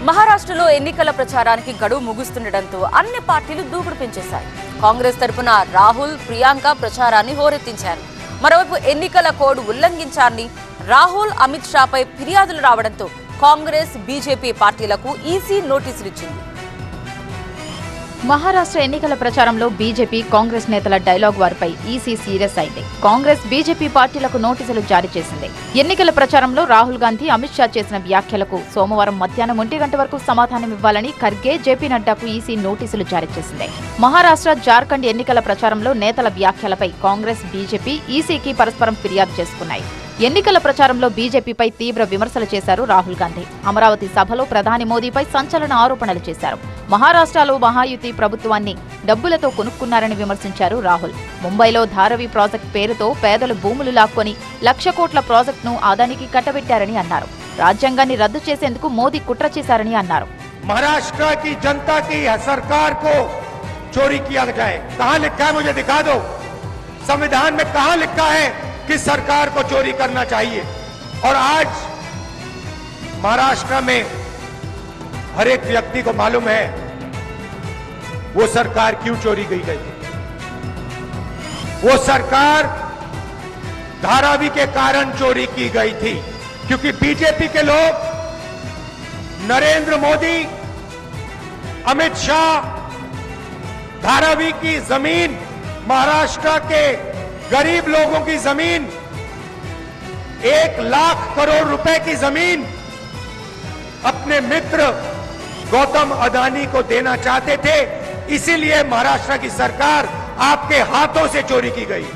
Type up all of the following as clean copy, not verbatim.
మహారాష్ట్రలో ఎన్నికల ప్రచారానికి గడువు ముగుస్తుండటంతో అన్ని పార్టీలు దూకుడు పెంచేశాయి. కాంగ్రెస్ తరపున రాహుల్, ప్రియాంక ప్రచారాన్ని హోరెత్తించారు. మరోవైపు ఎన్నికల కోడ్ ఉల్లంఘించారని రాహుల్, అమిత్ షాపై ఫిర్యాదులు రావడంతో కాంగ్రెస్, బీజేపీ పార్టీలకు ఈసీ నోటీసులు ఇచ్చింది. మహారాష్ట్ర ఎన్నికల ప్రచారంలో బీజేపీ, కాంగ్రెస్ నేతల డైలాగ్ వారిపై ఈసీ సీరియస్ అయింది. కాంగ్రెస్, బీజేపీ పార్టీలకు నోటీసులు జారీ చేసింది. ఎన్నికల ప్రచారంలో రాహుల్ గాంధీ, అమిత్ షా చేసిన వ్యాఖ్యలకు సోమవారం మధ్యాహ్నం 1 గంట వరకు సమాధానం ఇవ్వాలని ఖర్గే, జేపీ నడ్డాకు ఈసీ నోటీసులు జారీ చేసింది. మహారాష్ట్ర, జార్ఖండ్ ఎన్నికల ప్రచారంలో నేతల వ్యాఖ్యలపై కాంగ్రెస్, బీజేపీ ఈసీకి పరస్పరం ఫిర్యాదు చేసుకున్నాయి. ఎన్నికల ప్రచారంలో బీజేపీపై తీవ్ర విమర్శలు చేశారు రాహుల్ గాంధీ. అమరావతి సభలో ప్రధాని మోదీపై సంచలన ఆరోపణలు చేశారు. మహారాష్ట్రలో మహాయుతి ప్రభుత్వాన్ని డబ్బులతో కొనుక్కున్నారని విమర్శించారు రాహుల్. ముంబైలో ధారావి ప్రాజెక్టు పేరుతో పేదలు భూములు లాక్కొని 1,00,000 కోట్ల ప్రాజెక్టును అదానికి కట్టబెట్టారని అన్నారు. రాజ్యాంగాన్ని రద్దు చేసేందుకు మోదీ కుట్ర చేశారని అన్నారు. महाराष्ट्र की जनता की सरकार को चोरी किया जाए, कहां लिखा है मुझे दिखा दो। संविधान में कहां लिखा है कि सरकार को चोरी करना चाहिए? और आज महाराष्ट्र में हर एक व्यक्ति को मालूम है वो सरकार क्यों चोरी गई थी। वो सरकार धारावी के कारण चोरी की गई थी, क्योंकि बीजेपी के लोग नरेंद्र मोदी, अमित शाह धारावी की जमीन, महाराष्ट्र के गरीब लोगों की जमीन, 1 लाख करोड़ रुपए की जमीन अपने मित्र गौतम अदानी को देना चाहते थे। इसीलिए महाराष्ट्र की सरकार आपके हाथों से चोरी की गई।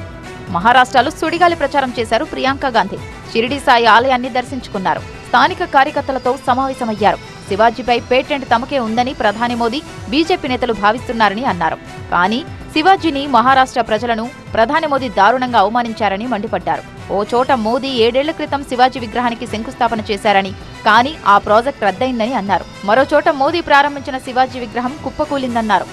మహారాష్ట్రలో సుడిగాలి ప్రచారం చేశారు ప్రియాంక గాంధీ. షిరిడి సాయి ఆలయాన్ని దర్శించుకున్నారు. స్థానిక కార్యకర్తలతో సమావేశమయ్యారు. శివాజీపై పేటెంట్ తమకే ఉందని ప్రధాని మోదీ, బీజేపీ నేతలు భావిస్తున్నారని అన్నారు. కానీ శివాజీని, మహారాష్ట్ర ప్రజలను ప్రధాని మోదీ దారుణంగా అవమానించారని మండిపడ్డారు. ఓ చోట మోదీ 7 ఏళ్ల క్రితం శివాజీ విగ్రహానికి శంకుస్థాపన చేశారని, కానీ ఆ ప్రాజెక్టు రద్దయిందని అన్నారు. మరో చోట మోదీ ప్రారంభించిన శివాజీ విగ్రహం కుప్పకూలిందన్నారు.